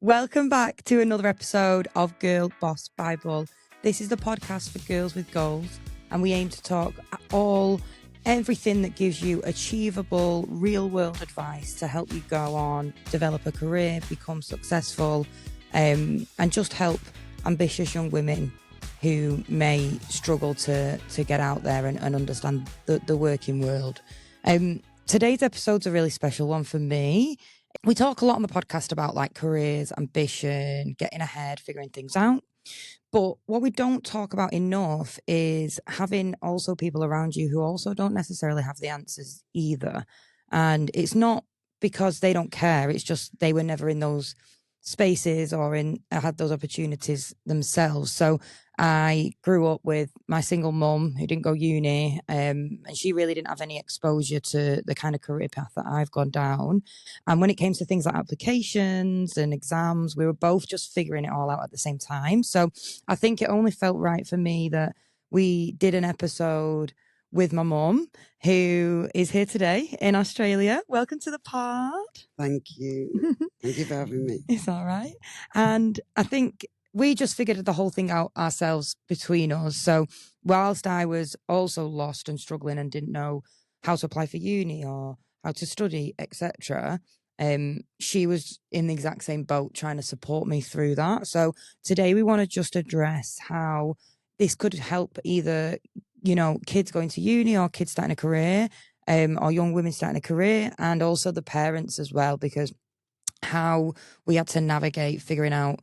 Welcome back to another episode of Girl Boss Bible. This is the podcast for girls with goals, and we aim to talk everything that gives you achievable, real-world advice to help you go on, develop a career, become successful, and just help ambitious young women who may struggle to get out there and understand the working world. Today's episode's a really special one for me. We talk a lot on the podcast about like careers, ambition, getting ahead, figuring things out. But what we don't talk about enough is having also people around you who also don't necessarily have the answers either. And it's not because they don't care. It's just they were never in those spaces or had those opportunities themselves. So I grew up with my single mum who didn't go uni, and she really didn't have any exposure to the kind of career path that I've gone down. And when it came to things like applications and exams, we were both just figuring it all out at the same time. So I think it only felt right for me that we did an episode with my mum, who is here today in Australia. Welcome to the pod. Thank you. Thank you for having me. It's all right. And I think we just figured the whole thing out ourselves between us. So whilst I was also lost and struggling and didn't know how to apply for uni or how to study, etc., she was in the exact same boat trying to support me through that. So today we want to just address how this could help either, kids going to uni or kids starting a career, or young women starting a career, and also the parents as well, because how we had to navigate figuring out,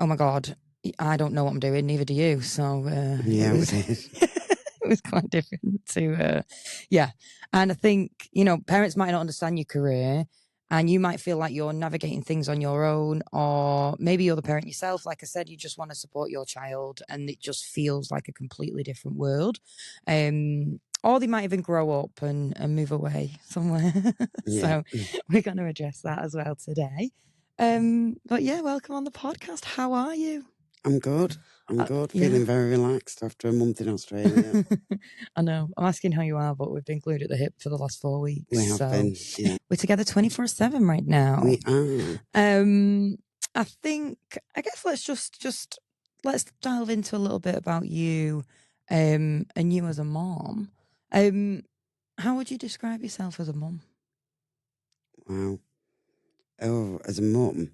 oh my God, I don't know what I'm doing, neither do you. So yeah, it was quite different to, And I think, parents might not understand your career, and you might feel like you're navigating things on your own, or maybe you're the parent yourself. Like I said, you just want to support your child and it just feels like a completely different world. Or they might even grow up and move away somewhere. Yeah. So we're going to address that as well today. But yeah, welcome on the podcast. How are you? I'm good. Feeling very relaxed after a month in Australia. I know. I'm asking how you are, but we've been glued at the hip for the last 4 weeks. We have been, yeah. We're together 24/7 right now. We are. I guess let's delve into a little bit about you, and you as a mom. How would you describe yourself as a mom? Wow. Oh, as a mum,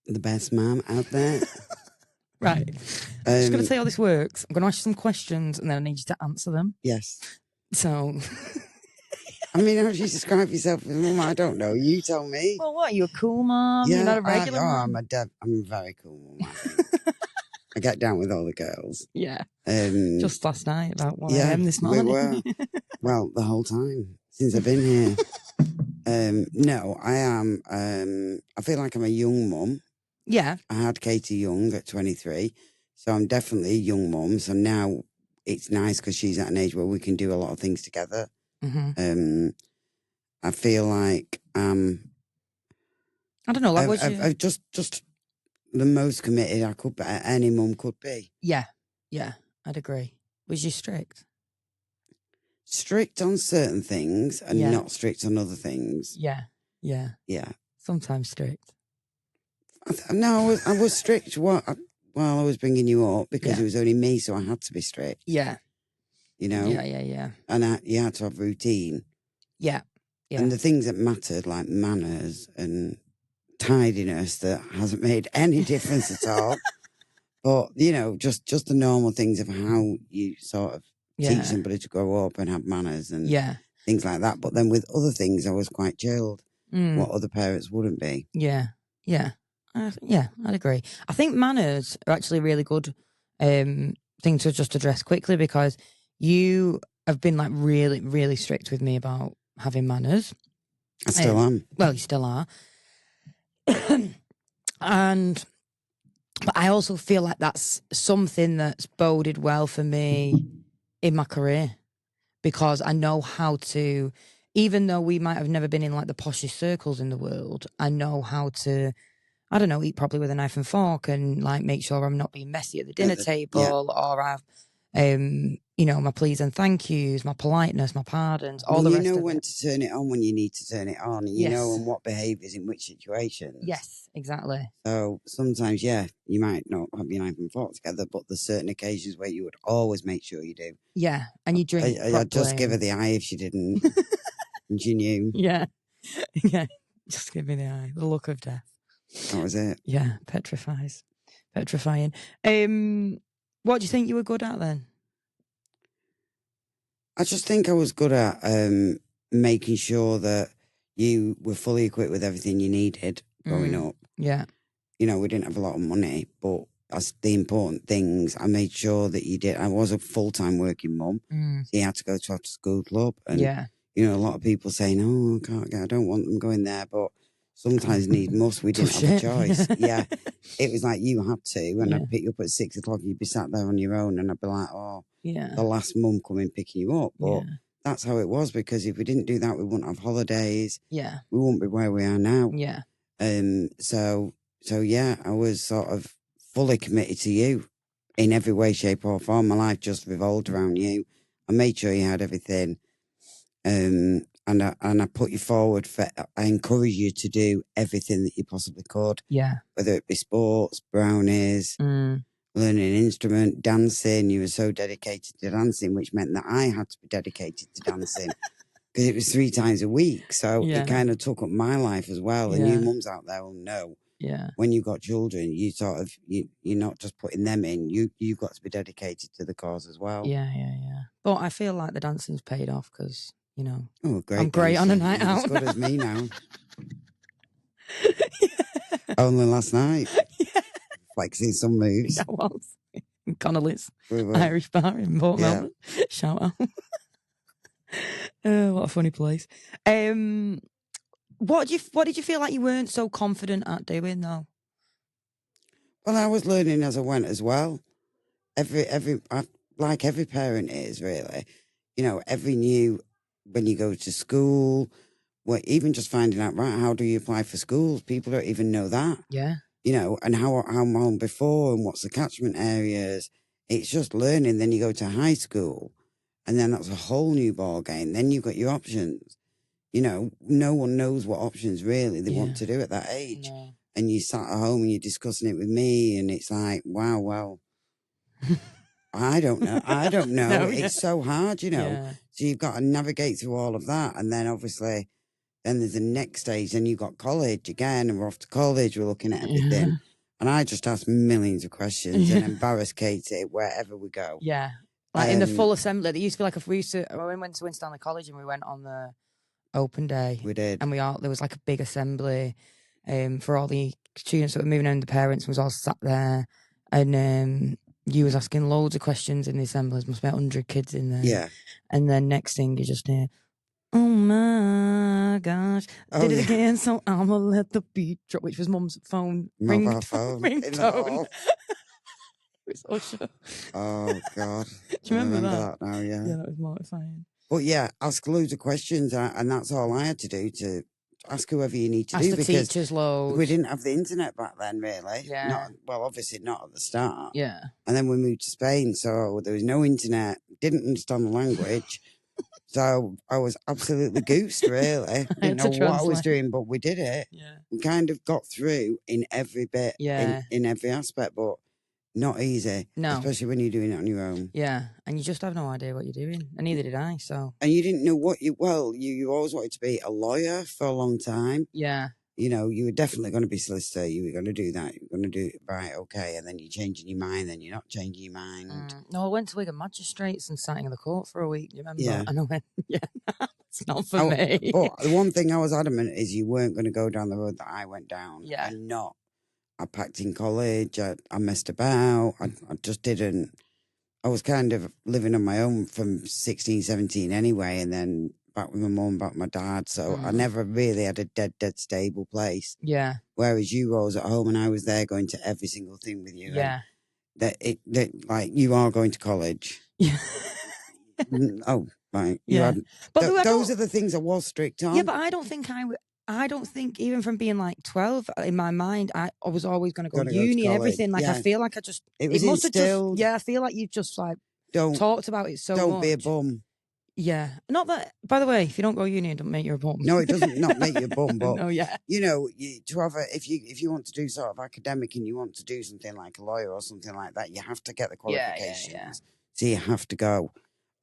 the best mom out there. Right. I'm just going to say how this works. I'm going to ask you some questions and then I need you to answer them. Yes. So... I mean, how do you describe yourself as a mum? I don't know. You tell me. Well, what? Are you a cool mom? Yeah, You're not a regular mom? I'm a very cool mum, I think. I get down with all the girls. Yeah. Just last night, about 1 a.m. this morning. We were. Well, the whole time since I've been here. No, I am. I feel like I'm a young mum. Yeah. I had Katie young at 23, so I'm definitely a young mum. So now it's nice because she's at an age where we can do a lot of things together. Mm-hmm. I feel like I don't know. Like, I've just the most committed I could be, any mum could be. Yeah, I'd agree. Was you strict? Strict on certain things and not strict on other things. Yeah. Sometimes strict. No, I was strict while I was bringing you up because it was only me, so I had to be strict. Yeah. Yeah. And you had to have routine. Yeah. And the things that mattered, like manners and tidiness, that hasn't made any difference at all. But, just the normal things of how you sort of teach somebody to grow up and have manners and things like that. But then with other things, I was quite chilled, what other parents wouldn't be. Yeah. I'd agree. I think manners are actually a really good thing to just address quickly, because you have been like really, really strict with me about having manners. I still am. Well, you still are. But I also feel like that's something that's boded well for me in my career, because I know how to, even though we might have never been in like the poshest circles in the world, I know how to, I don't know, eat properly with a knife and fork and like make sure I'm not being messy at the dinner table, or I've my please and thank yous, my politeness, my pardons, all the rest of it. You know when to turn it on when you need to turn it on. And you know and what behaviours in which situations. Yes, exactly. So sometimes, you might not have your knife and fork together, but there's certain occasions where you would always make sure you do. Yeah, and you drink I'd just give her the eye if she didn't. And she knew. Yeah. Yeah, just give me the eye, the look of death. That was it. Yeah, petrifying. What do you think you were good at then? I just think I was good at making sure that you were fully equipped with everything you needed growing up. Yeah. We didn't have a lot of money, but as the important things, I made sure that you did. I was a full-time working mum. So you had to go to after-school club. And, a lot of people saying, oh, I don't want them going there, but sometimes need must. We didn't have a choice. Yeah. It was like you had to, and I'd pick you up at 6 o'clock, you'd be sat there on your own, and I'd be like, the last mum coming picking you up. But that's how it was, because if we didn't do that, we wouldn't have holidays. Yeah. We wouldn't be where we are now. Yeah. So I was sort of fully committed to you in every way, shape or form. My life just revolved around you. I made sure you had everything. And I put you forward I encourage you to do everything that you possibly could. Yeah. Whether it be sports, brownies, learning an instrument, dancing. You were so dedicated to dancing, which meant that I had to be dedicated to dancing because it was 3 times a week. So it kind of took up my life as well. And you mums out there will know. Yeah. When you've got children, you sort of you're not just putting them in. You've got to be dedicated to the cause as well. Yeah. But I feel like the dancing's paid off because great! I'm great on a night out. As good as me now. Only last night, flexing some moves. I was in Connolly's Irish bar in Port Melbourne. Shout out! What a funny place. What did you feel like you weren't so confident at doing though? Well, I was learning as I went as well. Like every parent is really, every new when you go to school, even just finding out how do you apply for schools? People don't even know that. Yeah. And how long before and what's the catchment areas. It's just learning. Then you go to high school, and then that's a whole new ball game. Then you've got your options. No one knows what options really they want to do at that age. No. And you sat at home and you're discussing it with me, and it's like, wow, well, I don't know. No, it's so hard, Yeah. So you've got to navigate through all of that. And then obviously, then there's the next stage. Then you've got college again, and we're off to college. We're looking at everything. Yeah. And I just ask millions of questions and embarrass Katie wherever we go. Yeah. Like in the full assembly, it used to be like when we went to Winstanley College and we went on the open day. We did. And there was like a big assembly for all the students that were moving in, the parents was all sat there. And you was asking loads of questions in the assemblies. Must be 100 kids in there. Yeah. And then next thing you just hear, oh my gosh, did it again, so I'ma let the beat drop, which was Mum's phone ringtone. It was Usher. Oh, God. Do you remember that? Now, yeah. Yeah, that was mortifying. But yeah, ask loads of questions, and that's all I had to do, to ask whoever you need to ask do. The because teachers loads. We didn't have the internet back then, really. Yeah. Obviously not at the start. Yeah. And then we moved to Spain, so there was no internet, didn't understand the language. So I was absolutely goosed, really. Didn't know what I was doing, but we did it. Yeah. We kind of got through in every bit, in every aspect, but not easy. No. Especially when you're doing it on your own. Yeah. And you just have no idea what you're doing. And neither did I, so. And you didn't know what you always wanted to be a lawyer for a long time. Yeah. You were definitely going to be solicitor. You were going to do that. You were going to do it right, okay. And then you're changing your mind, then you're not changing your mind. No, I went to Wigan Magistrates and sat in the court for a week. Do you remember? Yeah. And I went, it's not for me. But the one thing I was adamant is you weren't going to go down the road that I went down. Yeah. And not. I packed in college. I messed about. I just didn't. I was kind of living on my own from 16, 17 anyway, and then back with my mum, back with my dad. So I never really had a dead stable place. Yeah. Whereas you were always at home and I was there going to every single thing with you. Yeah. That like you are going to college. Yeah. Oh, right. Yeah. But those are the things I was strict on. Yeah, but I don't think even from being like 12 in my mind, I was always going to go uni and everything. Like I feel like I just, it must have just, I feel like you've just like talked about it so much. Don't be a bum. Yeah. Not that, by the way, if you don't go uni, it doesn't make you a bum. No, it doesn't not make you a bum, but, no, yeah. you know, to have if you want to do sort of academic and you want to do something like a lawyer or something like that, you have to get the qualifications. Yeah. So you have to go.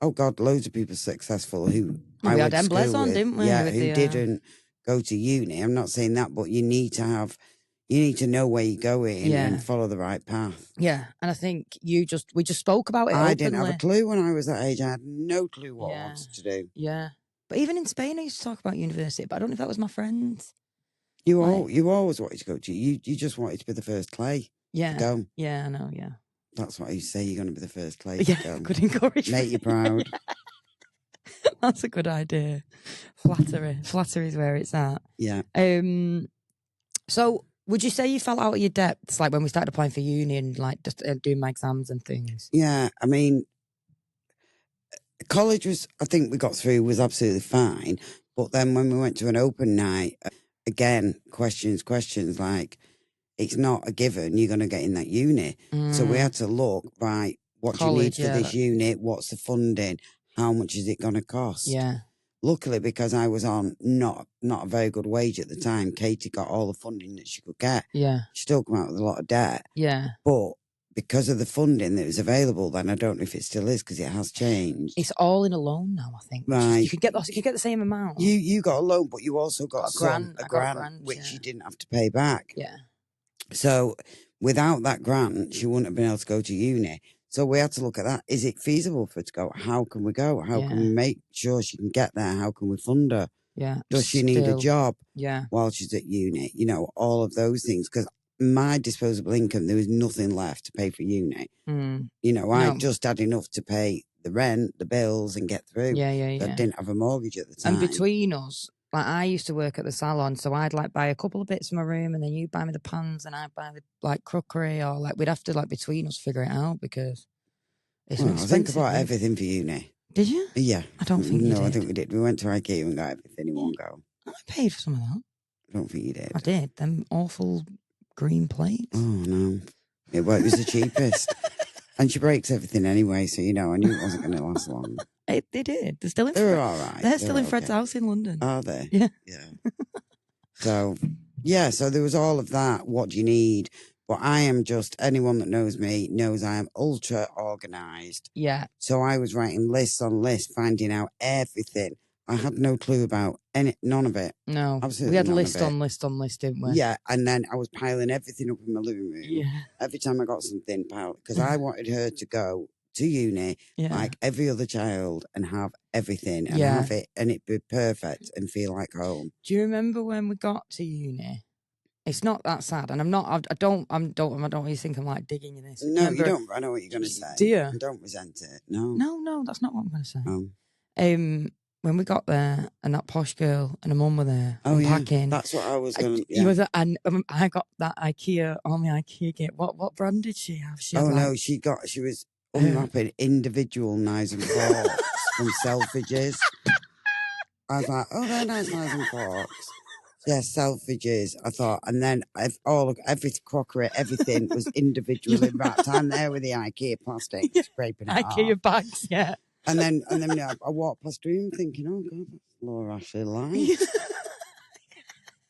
Oh, God, loads of people successful who we had Embless on, didn't we? Yeah, who didn't go to uni. I'm not saying that, but you need to know where you're going and follow the right path. Yeah, and I think we just spoke about it I didn't have a clue when I was that age. I had no clue what I wanted to do. Yeah. But even in Spain, I used to talk about university, but I don't know if that was my friends. You always wanted to go to. You just wanted to be the first clay to go. Yeah, I know, yeah. That's what you say. You're going to be the first clay to go. Good encouragement. Make you proud. That's a good idea. Flattery is where it's at. Yeah. So would you say you fell out of your depths, like when we started applying for uni and like just doing my exams and things? Yeah, I mean, college I think we got through, was absolutely fine. But then when we went to an open night, again, questions like, it's not a given you're going to get in that uni. So we had to look, right, what do you need for this unit? What's the funding? How much is it going to cost? Yeah. Luckily, because I was on not a very good wage at the time, Katie got all the funding that she could get. Yeah. She still come out with a lot of debt. Yeah. But because of the funding that was available then, I don't know if it still is because it has changed. It's all in a loan now, I think. Right. You could get the same amount. You got a loan, but you also got a grant, which you didn't have to pay back. Yeah. So without that grant, she wouldn't have been able to go to uni. So we had to look at that. Is it feasible for her to go? How can we go? How can we make sure she can get there? How can we fund her? Yeah. Does she need a job while she's at uni? You know, all of those things. Because my disposable income, there was nothing left to pay for uni. You know, I just had enough to pay the rent, the bills, and get through. Yeah. I didn't have a mortgage at the time. And between us, like I used to work at the salon, so I'd like buy a couple of bits for my room, and then you'd buy me the pans, and I'd buy the like crockery, or like we'd have to like between us figure it out because it's expensive. I think about everything for uni. Did you? Yeah. I don't think you did. No, I think we did. We went to IKEA and got everything in one go. I paid for some of that. I don't think you did. I did. Them awful green plates. Oh, no. It was the cheapest. And she breaks everything anyway, so, you know, I knew it wasn't going to last long. They did. They're still in They're all right. They're still in Fred's house in London. Are they? Yeah. Yeah. So there was all of that. What do you need? But I am anyone that knows me knows I am ultra organised. Yeah. So I was writing lists on lists, finding out everything. I had no clue about none of it. No. Absolutely we had none list of it. on list on list, didn't we? Yeah, and then I was piling everything up in my living room. Yeah. Every time I got something piled, because I wanted her to go to uni like every other child and have everything and have it and it be perfect and feel like home. Do you remember when we got to uni? It's not that sad, and I'm not. I don't really think I'm like digging in this. No, you don't. I know what you're going to say. Do you? I don't resent it. No. No, that's not what I'm going to say. Oh. When we got there, and that posh girl and her mum were there unpacking. Yeah. That's what I was going to. Yeah. I got that IKEA on the IKEA gate. What brand did she have? She was unwrapping individual knives and forks from Selfridges. I was like, oh, they're nice knives and forks. Yeah, Selfridges, I thought. And then every crockery, everything was individually wrapped. I'm there with the IKEA plastic, scraping it IKEA off. bags, yeah. And then I walked past the room thinking, oh, God, that's Laura Ashley Light.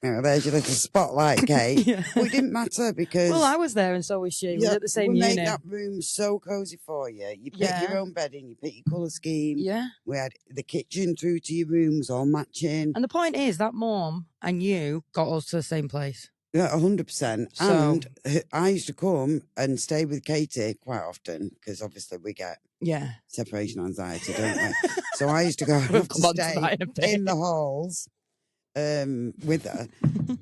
There's your little spotlight, Kate. Well, it didn't matter because... Well, I was there and so was she. We were at the same unit. We made that room so cosy for you. You pick your own bedding, you pick your colour scheme. Yeah. We had the kitchen through to your rooms all matching. And the point is that mum and you got us to the same place. Yeah, 100%. So, and I used to come and stay with Katie quite often because obviously we get separation anxiety, don't we? So I used to go and stay in the halls. With her,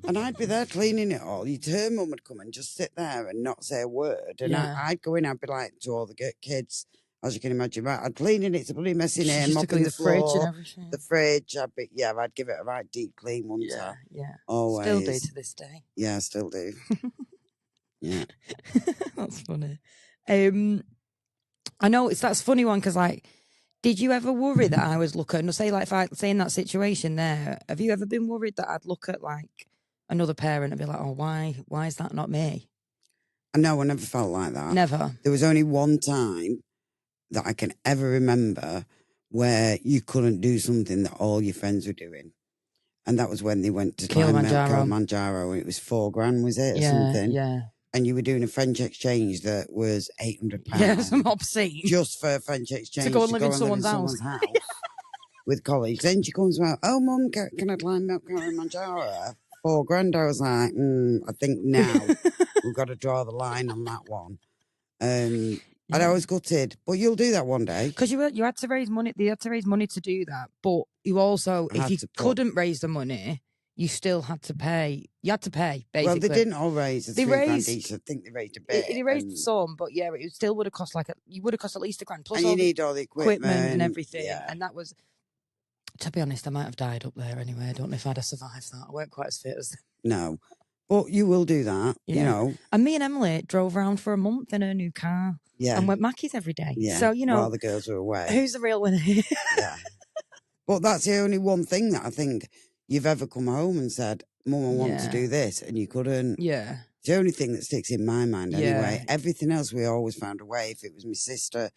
and I'd be there cleaning it all. Her mum would come and just sit there and not say a word, and I'd go in. I'd be like to all the kids, as you can imagine, right? I'd clean it. It's a bloody mess in here, mopping the floor, fridge and everything. The fridge. I'd give it a right deep clean once. Yeah. Always. Still do to this day. Yeah, still do. Yeah, that's funny. I know that's a funny one because like. Did you ever worry that I was looking, say like if I say in that situation there, have you ever been worried that I'd look at like another parent and be like, oh, why is that not me? No, I never felt like that. Never. There was only one time that I can ever remember where you couldn't do something that all your friends were doing. And that was when they went to climb Mount Kilimanjaro, and it was $4,000, was it, or something? Yeah. And you were doing a French exchange that was £800. Yeah, some obscene. Just for a French exchange to go and live in someone's house. With college. Then she comes out, oh, Mum, can I climb Mount Kilimanjaro? $4,000. I was like, I think now we've got to draw the line on that one. And I was gutted, but you'll do that one day. Because you had to raise money. They had to raise money to do that, but you also, if you couldn't raise the money, you still had to pay. You had to pay, basically. Well, they didn't all raise the $3,000 each. I think they raised a bit. They raised some, but yeah, it still would have cost you would have cost at least $1,000. Plus and you need all the equipment and everything. Yeah. And that was, to be honest, I might have died up there anyway. I don't know if I'd have survived that. I weren't quite as fit as them. No. But you will do that, you know. And me and Emily drove around for a month in her new car. Yeah. And went Mackey's every day. Yeah. So, you know. While the girls were away. Who's the real winner here? Yeah. But that's the only one thing that I think you've ever come home and said, Mum, I want to do this. And you couldn't. Yeah. It's the only thing that sticks in my mind anyway. Yeah. Everything else, we always found a way. If it was my sister,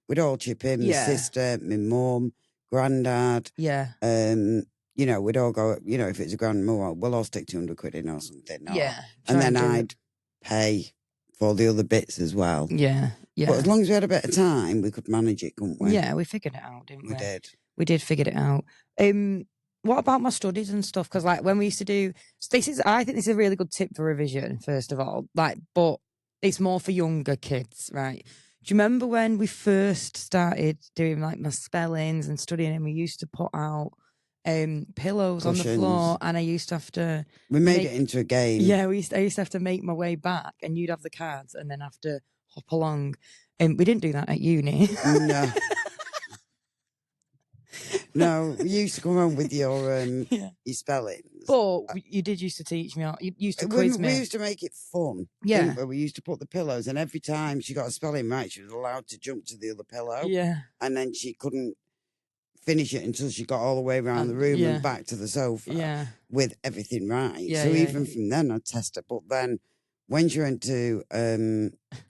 we'd all chip in. My sister, my mum, granddad. Yeah. You know, we'd all go, you know, if it's a grandma, we'll all stick 200 quid in or something. Yeah. And then I'd pay for all the other bits as well. Yeah. Yeah. But as long as we had a bit of time, we could manage it, couldn't we? Yeah, we figured it out, didn't we? We did. We did figure it out. What about my studies and stuff? Because like when we used to do, I think this is a really good tip for revision, first of all. Like, but it's more for younger kids, right? Do you remember when we first started doing like my spellings and studying, and we used to put out pillows on the floor, and I used to have to. We made it into a game. Yeah, I used to have to make my way back, and you'd have the cards, and then have to hop along. We didn't do that at uni. No. No, we used to come home with your spellings. But you did used to teach me. You used to quiz me. We used to make it fun. Yeah. We used to put the pillows, and every time she got a spelling right, she was allowed to jump to the other pillow. Yeah. And then she couldn't finish it until she got all the way around the room and back to the sofa with everything right. Yeah, so even from then, I'd test it. But then when she went to,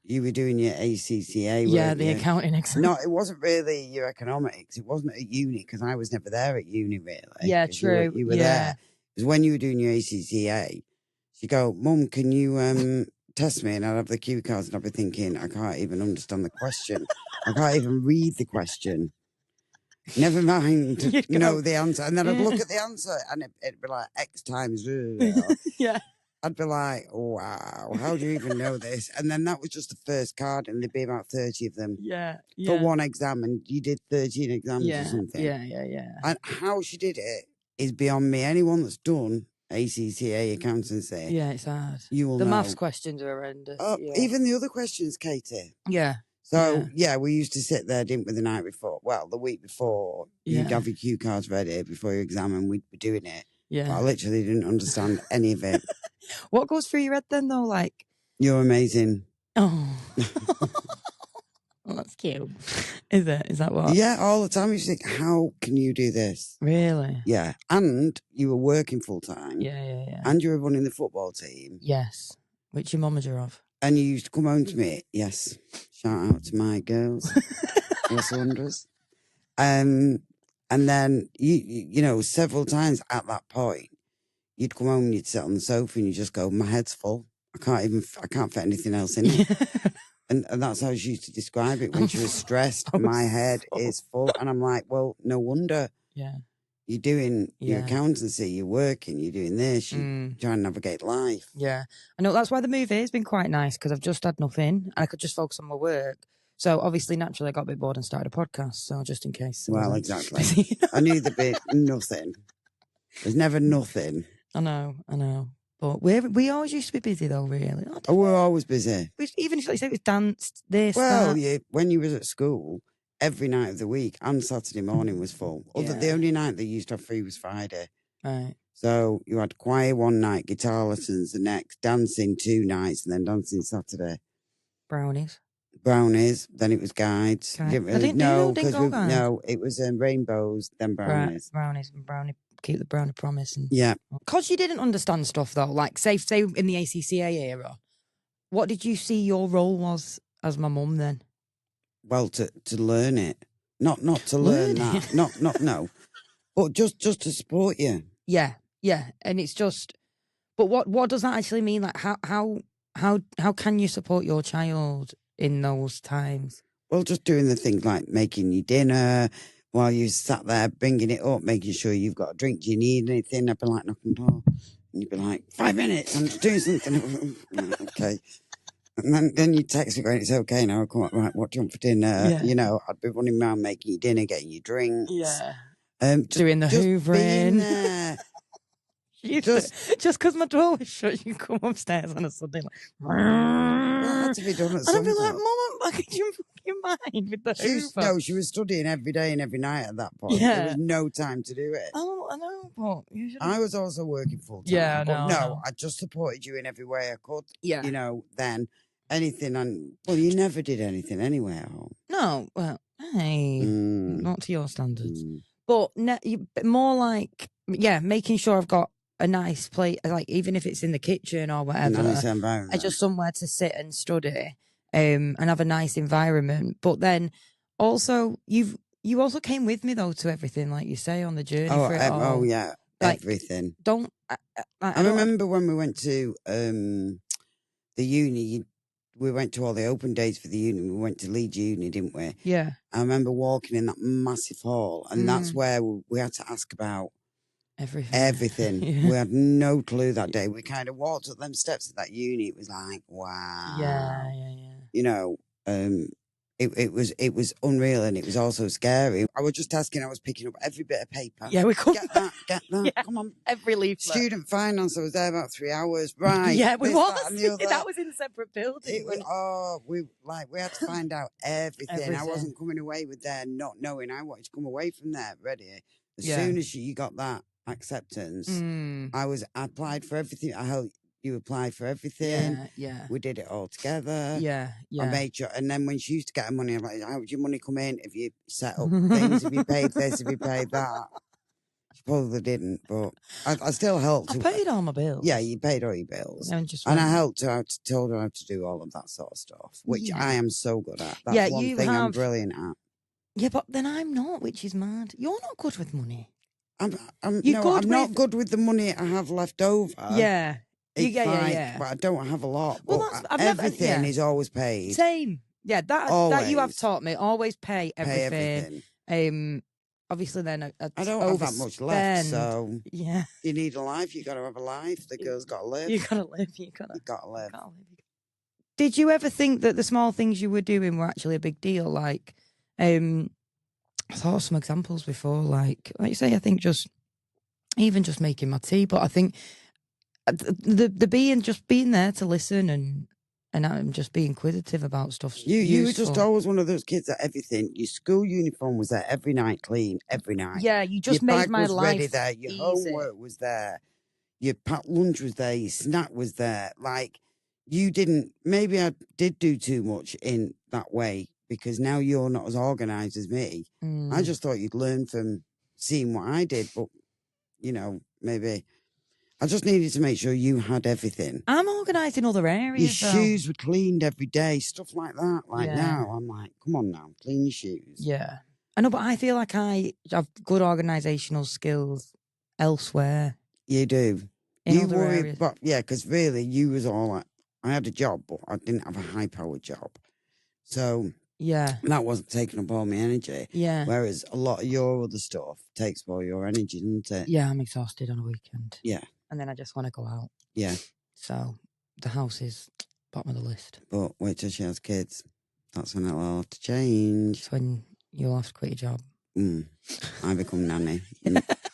you were doing your ACCA. Yeah, the accounting exam. No, it wasn't really your economics. It wasn't at uni because I was never there at uni, really. Yeah, true. You were there. Because when you were doing your ACCA, she'd go, Mum, can you test me? And I'd have the cue cards and I'd be thinking, I can't even understand the question. I can't even read the question. Never mind, know the answer. And then I'd look at the answer and it'd be like X times. Yeah. I'd be like, wow, how do you even know this? And then that was just the first card, and there'd be about 30 of them. Yeah. For one exam, and you did 13 exams or something. Yeah. And how she did it is beyond me. Anyone that's done ACCA accountancy. Yeah, it's hard. You will know. The maths questions are horrendous. Even the other questions, Katie. Yeah. So, we used to sit there, didn't we, the night before? Well, the week before. You'd have your cue cards ready before your exam, and we'd be doing it. Yeah. But I literally didn't understand any of it. What goes through your head then, though? Like, you're amazing. Oh. Well, that's cute. Is it? Is that what? Yeah, all the time. You think, how can you do this? Really? Yeah. And you were working full time. Yeah. And you were running the football team. Yes. Which your momager of. And you used to come home to me. Yes. Shout out to my girls. Yes, wonders. And then, you know, several times at that point, you'd come home and you'd sit on the sofa and you just go, my head's full. I can't fit anything else in it. And that's how she used to describe it when she was stressed. My head is full. And I'm like, well, no wonder. Yeah. You're doing your accountancy, you're working, you're doing this, you're trying to navigate life. Yeah. I know that's why the move has been quite nice because I've just had nothing and I could just focus on my work. So obviously, naturally, I got a bit bored and started a podcast. So just in case. Well, exactly. I knew there'd be nothing. There's never nothing. I know. But we always used to be busy though, really. We're always busy. Even if, like you say, it was dance, this, well, that. When you was at school, every night of the week and Saturday morning was full. The only night they used to have free was Friday. Right. So you had choir one night, guitar lessons the next, dancing 2 nights, and then dancing Saturday. Brownies, then it was guides. I didn't know guides. No, it was rainbows, then brownies. Brownies and brownie. Keep the brownie promise. And, yeah. Because you didn't understand stuff though, like say in the ACCA era, what did you see your role was as my mum then? well, to learn it. Not to learn that. No. But just to support you. Yeah. And it's just, but what does that actually mean? Like how can you support your child in those times? Well, just doing the things like making you dinner while you sat there, bringing it up, making sure you've got a drink. Do you need anything? I'd be like knocking the door. And you'd be like, 5 minutes, I'm just doing something. Okay. And then you text me going, it's okay now, come on, right, what do you want for dinner? Yeah. You know, I'd be running around making you dinner, getting you drinks. Yeah. Doing the hoovering. Being there. Just because my door was shut, you come upstairs on a Sunday like, that had to be done at some point. And I'd be like, Mum, could you fucking mind with the hoover? She was studying every day and every night at that point. Yeah. There was no time to do it. Oh, I know, but you should. I was also working full time. Yeah, but no, I just supported you in every way I could. Yeah. You know, then anything you never did anything anyway at home. No, well, hey, not to your standards. But more like, making sure I've got a nice place, like even if it's in the kitchen or whatever. Nice environment. Just somewhere to sit and study, and have a nice environment. But then also you also came with me though to everything, like you say, on the journey for it all. Oh yeah, like, everything. I remember when we went to the uni. We went to all the open days for the uni. We went to Leeds Uni, didn't we? Yeah. I remember walking in that massive hall, and that's where we had to ask about everything. Yeah. We had no clue that day. We kind of walked up them steps of that uni. It was like, wow. Yeah. You know, it was unreal, and it was also scary. I was just asking. I was picking up every bit of paper. Yeah, we couldn't get that. Yeah. Come on, every leaflet. Student finance. I was there about 3 hours. Right? Yeah, we was. That was in a separate building. We had to find out everything. I wasn't coming away with there not knowing. I wanted to come away from there ready. As soon as you got that acceptance, I applied for everything. I helped you apply for everything. Yeah. We did it all together. Yeah. I made sure. And then when she used to get her money, I'm like, how would your money come in? Have you set up things? Have you paid this? Have you paid that? She probably didn't, but I still helped. I paid all my bills. Yeah, you paid all your bills. And I helped her. I told her how to do all of that sort of stuff, which I am so good at. That's one thing I'm brilliant at. Yeah, but then I'm not, which is mad. You're not good with money. I'm not good with the money I have left over. Yeah. Yeah. But I don't have a lot. Well, everything is always paid. Same. Yeah, that you have taught me. Always pay everything. Obviously, then I don't have that much left. So yeah, you need a life. You got to have a life. The girl's got to live. You got to live. You got to live. Did you ever think that the small things you were doing were actually a big deal? Like, I thought of some examples before. Like you say, I think just making my tea. But I think the being there to listen and I'm just being inquisitive about stuff. You were just always one of those kids that everything. Your school uniform was there every night, clean every night. Yeah, you just made my life ready there. Your homework was there. Your packed lunch was there. Your snack was there. Like you didn't. Maybe I did do too much in that way because now you're not as organised as me. I just thought you'd learn from seeing what I did, but maybe. I just needed to make sure you had everything. I'm organised in other areas. Your shoes were cleaned every day, stuff like that. Now, I'm like, come on now, clean your shoes. Yeah. I know, but I feel like I have good organisational skills elsewhere. You do. In other areas. But yeah, because really, you was all like, I had a job, but I didn't have a high-powered job. So yeah, that wasn't taking up all my energy. Yeah. Whereas a lot of your other stuff takes all your energy, doesn't it? Yeah, I'm exhausted on a weekend. Yeah. And then I just want to go out. Yeah. So the house is bottom of the list. But wait till she has kids. That's when it'll all have to change. That's when you'll have to quit your job. I become nanny.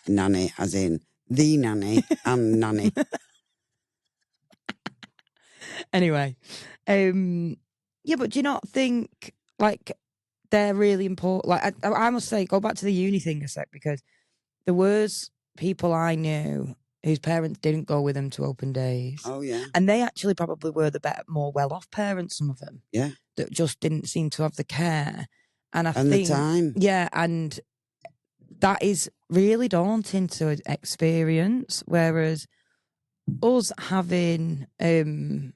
Nanny as in the nanny and nanny. Anyway. Yeah, but do you not think like they're really important? Like I must say, go back to the uni thing a sec, because there was people I knew whose parents didn't go with them to open days. Oh, yeah. And they actually probably were the better, more well-off parents, some of them. Yeah. That just didn't seem to have the care. And I think the time. Yeah, and that is really daunting to experience. Whereas us having that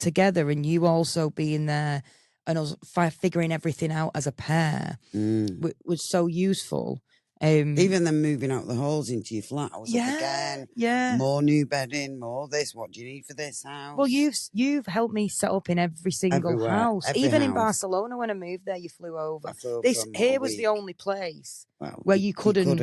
together and you also being there and us figuring everything out as a pair was so useful. Even then moving out the halls into your flat, I was up again. Yeah. More new bedding, more this. What do you need for this house? Well, you've helped me set up in every single house. Even in Barcelona, when I moved there, you flew over. Here was the only place where you couldn't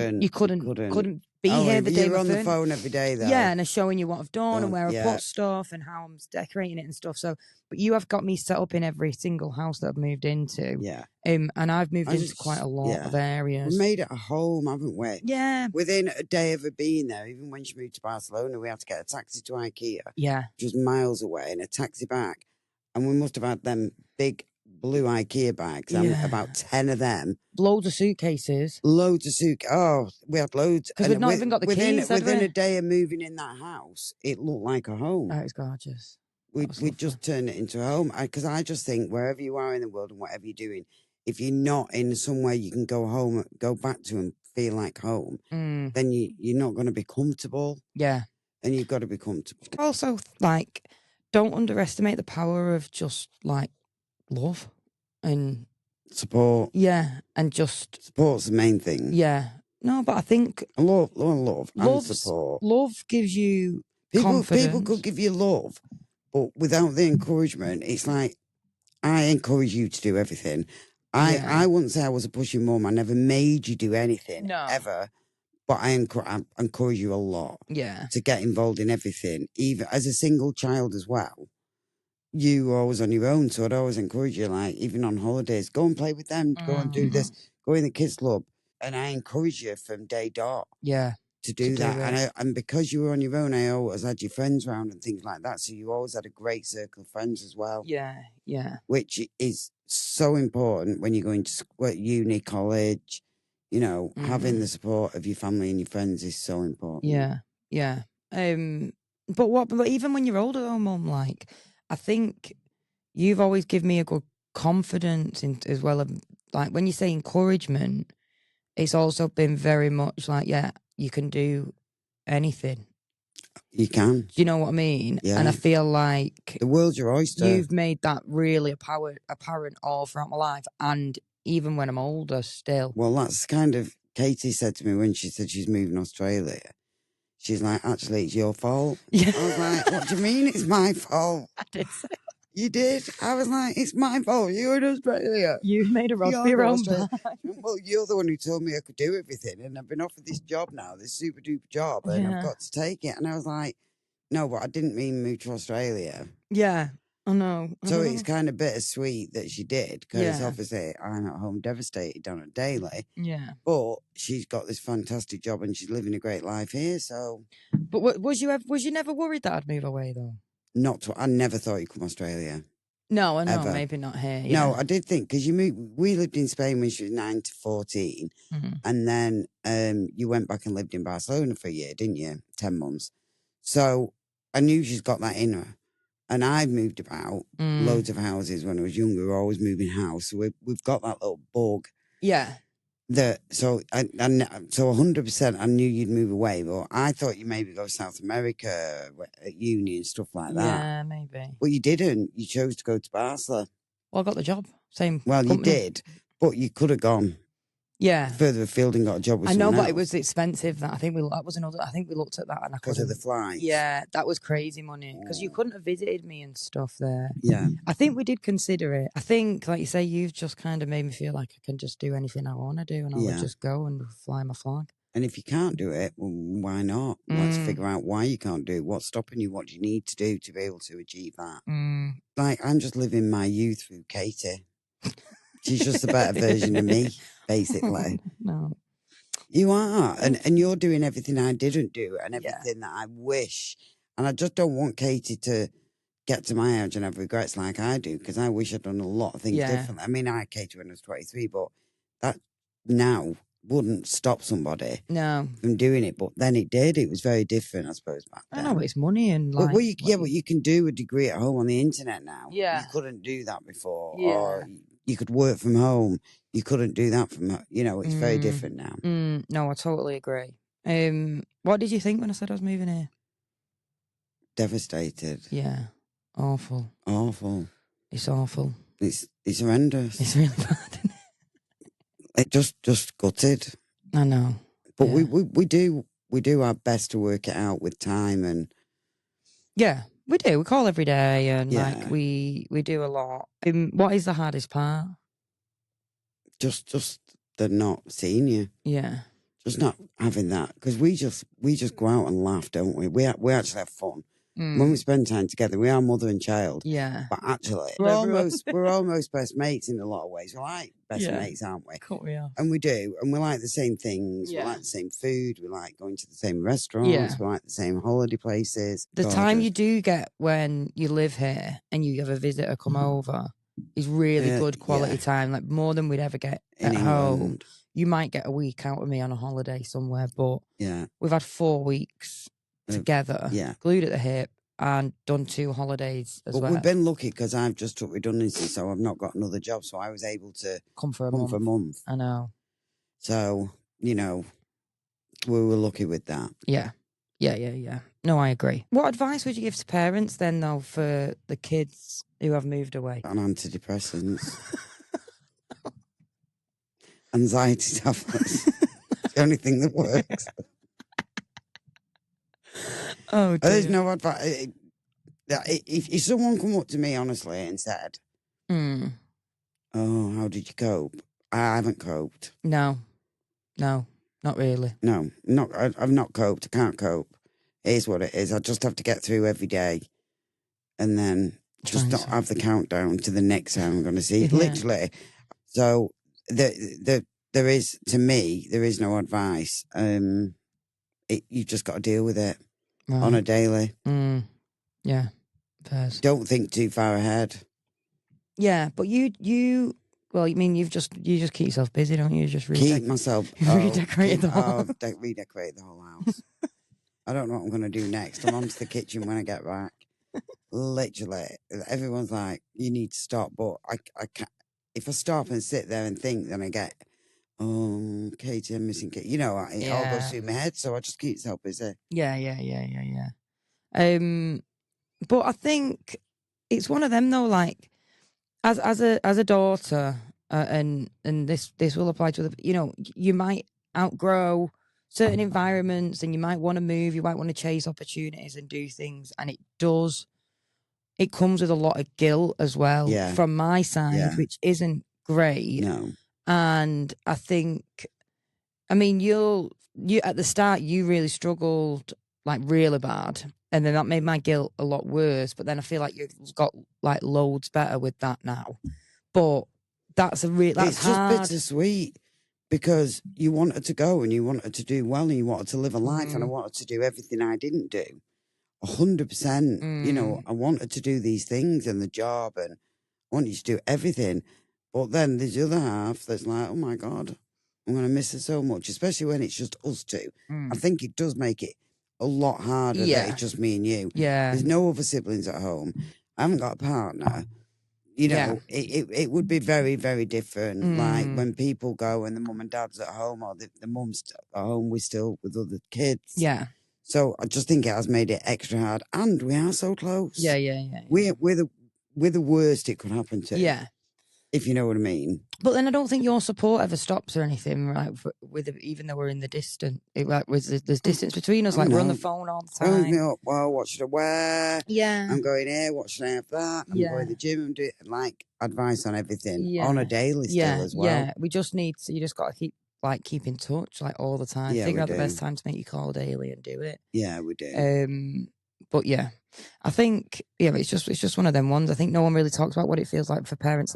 be here the day you were on the phone every day, though. Yeah, and I'm showing you what I've done and where I put stuff and how I'm decorating it and stuff. So, but you have got me set up in every single house that I've moved into. Yeah. And I've moved into quite a lot of areas. We made it a home, haven't we? Yeah. Within a day of her being there, even when she moved to Barcelona, we had to get a taxi to IKEA. Yeah. Just miles away, and a taxi back. And we must have had them big blue IKEA bags. About 10 of them. Loads of suitcases. Oh, we had loads. Because we've not even got the keys, within a day of moving in that house, it looked like a home. That is gorgeous. We just turned it into a home. Because I just think wherever you are in the world and whatever you're doing, if you're not in somewhere you can go back to and feel like home, then you're not going to be comfortable. Yeah. And you've got to be comfortable. Also, don't underestimate the power of just, love and... support. Yeah, and just... Support's the main thing. Yeah. No, but I think... Love and support. Love gives you confidence. People could give you love, but without the encouragement, it's like, I encourage you to do everything. I wouldn't say I was a pushing mum. I never made you do anything, ever. But I encourage you a lot to get involved in everything, even as a single child as well. You were always on your own, so I'd always encourage you, even on holidays, go and play with them, go and do this, go in the kids' club. And I encourage you from day dot to do that. And because you were on your own, I always had your friends around and things like that. So you always had a great circle of friends as well. Yeah, yeah. Which is so important when you're going to uni, college. Having the support of your family and your friends is so important. Yeah, yeah. But even when you're older, though, Mum, I think you've always given me a good confidence as well. When you say encouragement, it's also been very much you can do anything. You can. Do you know what I mean? Yeah. And I feel like the world's your oyster. You've made that really apparent all throughout my life, and even when I'm older still. Well, that's kind of Katie said to me when she said she's moving to Australia. She's like, actually, it's your fault. Yeah. I was like, what do you mean it's my fault? I did say that. You did? I was like, it's my fault. You're in Australia. You made a rod for your own back. Well, you're the one who told me I could do everything, and I've been offered this job now, this super duper job, and I've got to take it. And I was like, no, but I didn't mean move to Australia. Yeah. I know. So it's kind of bittersweet that she did, because obviously I'm at home devastated on a daily. Yeah. But she's got this fantastic job and she's living a great life here. So. But was you never worried that I'd move away though? I never thought you'd come to Australia. No, I know. Ever. Maybe not here. Yeah. No, I did think, because we lived in Spain when she was 9 to 14, and then you went back and lived in Barcelona for a year, didn't you? 10 months. So I knew she's got that in her. And I've moved about loads of houses when I was younger. We're always moving house. So we've got that little bug. Yeah. So 100% I knew you'd move away. But I thought you maybe go to South America at uni and stuff like that. Yeah, maybe. Well, you didn't. You chose to go to Barcelona. Well, I got the job. Same. Well, company. You did. But you could have gone. Yeah, further afield and got a job with I know, someone but else. it was expensive. That we looked at that and I because of the flights. Yeah, that was crazy money because you couldn't have visited me and stuff there. Yeah, I think we did consider it. I think, like you say, you've just kind of made me feel like I can just do anything I want to do, and I would just go and fly my flag. And if you can't do it, well, why not? Let's figure out why you can't do it. What's stopping you? What do you need to do to be able to achieve that? Like, I'm just living my youth through Katie. She's just a better version of me, basically. No. You are. And you're doing everything I didn't do and everything that I wish. And I just don't want Katie to get to my age and have regrets like I do, because I wish I'd done a lot of things differently. I mean, I had Katie when I was 23, but that now wouldn't stop somebody from doing it. But then it did. It was very different, I suppose, back then. I know, but it's money and like... But you can do a degree at home on the internet now. Yeah. You couldn't do that before. Yeah. Or you could work from home. You couldn't do that from, it's very different now. No, I totally agree. What did you think when I said I was moving here? Devastated. Yeah. Awful. Awful. It's awful. It's horrendous. It's really bad, isn't it? It just gutted. I know. But we do our best to work it out with time and. Yeah, we do. We call every day and like we do a lot. What is the hardest part? Just the not seeing you. Yeah. Just not having that, because we just go out and laugh, don't we? We actually have fun when we spend time together. We are mother and child. Yeah, but actually, we're almost best mates in a lot of ways. We're like best mates, aren't we? Cool, we are. And we do, and we like the same things. We like the same food. We like going to the same restaurants. We like the same holiday places. The time you do get when you live here and you have a visitor come over is really good quality time, like more than we'd ever get at home. You might get a week out of me on a holiday somewhere, but we've had 4 weeks together, glued at the hip, and done 2 holidays as well. We've been lucky because I've just took redundancy, so I've not got another job, so I was able to come for a month. I know. So, we were lucky with that. Yeah. No, I agree. What advice would you give to parents then, though, for the kids who have moved away? On antidepressants. Anxiety tablets. The only thing that works. Oh, dear. There's no advice. If someone come up to me honestly and said, "Oh, how did you cope?" I haven't coped. No, not really. No, I've not coped. I can't cope. It is what it is. I just have to get through every day, and then just not have the countdown to the next time I'm going to see. Literally. So there is, to me, there is no advice. You've just got to deal with it on a daily. Yeah. Don't think too far ahead. Yeah, but you well, I mean, you just keep yourself busy, don't you? Just keep myself redecorate the whole redecorate the whole house. I don't know what I'm going to do next. I'm on to the kitchen when I get back. Literally, everyone's like, "You need to stop," but I can't. If I stop and sit there and think, then I get, Katie, I'm missing Katie. It all goes through my head, so I just keep myself busy. Yeah. But I think it's one of them though. Like, as a daughter, and this will apply to you might outgrow certain environments, and you might want to move. You might want to chase opportunities and do things, and it comes with a lot of guilt as well from my side, which isn't great. No. And I think, I mean, you at the start, you really struggled, like really bad. And then that made my guilt a lot worse. But then I feel like you've got like loads better with that now. But that's hard. It's just bittersweet because you wanted to go and you wanted to do well and you wanted to live a life and I wanted to do everything I didn't do. 100%. I wanted to do these things and the job and I wanted to do everything. But then there's the other half that's like, oh my God, I'm going to miss it so much, especially when it's just us two. I think it does make it a lot harder that it's just me and you. Yeah. There's no other siblings at home. I haven't got a partner. It would be very, very different. Like when people go and the mum and dad's at home or the mum's at home, we're still with other kids. Yeah. So I just think it has made it extra hard. And we are so close. Yeah. We're the worst it could happen to. Yeah. If you know what I mean. But then I don't think your support ever stops or anything, right? Even though we're in the distance, there's distance between us. Like we're on the phone all the time. Well, what should I wear? Yeah, I'm going here. What should I have that? I'm going to the gym and do like advice on everything on a daily still as well. Yeah, we just need to. You just got to keep in touch like all the time. Figure out the best time to make your call daily and do it. Yeah, we do. But yeah, I think it's just one of them ones. I think no one really talks about what it feels like for parents.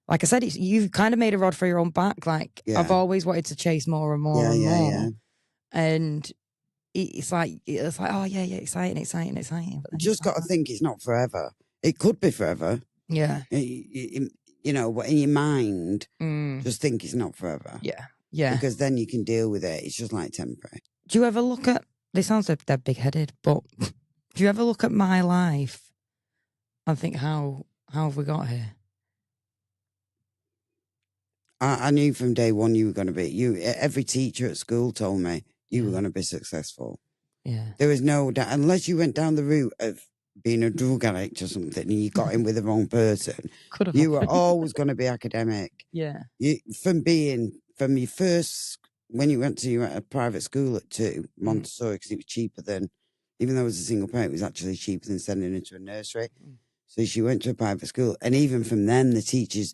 Like I said, you've kind of made a rod for your own back. Like I've always wanted to chase more and more and more. Yeah. And it's like, oh yeah, exciting. But you just got to think it's not forever. It could be forever. Yeah. But in your mind, just think it's not forever. Yeah. Because then you can deal with it. It's just like temporary. Do you ever look at, this sounds like they're big-headed, but do you ever look at my life and think, how have we got here? I knew from day one you were going to be. Every teacher at school told me you were going to be successful. Yeah. There was no doubt, unless you went down the route of being a drug addict or something and you got in with the wrong person, you were always going to be academic. Yeah. From your first, when you went to a private school at 2, Montessori, because it was cheaper than, even though it was a single parent, it was actually cheaper than sending her to a nursery. So she went to a private school. And even from then, the teachers,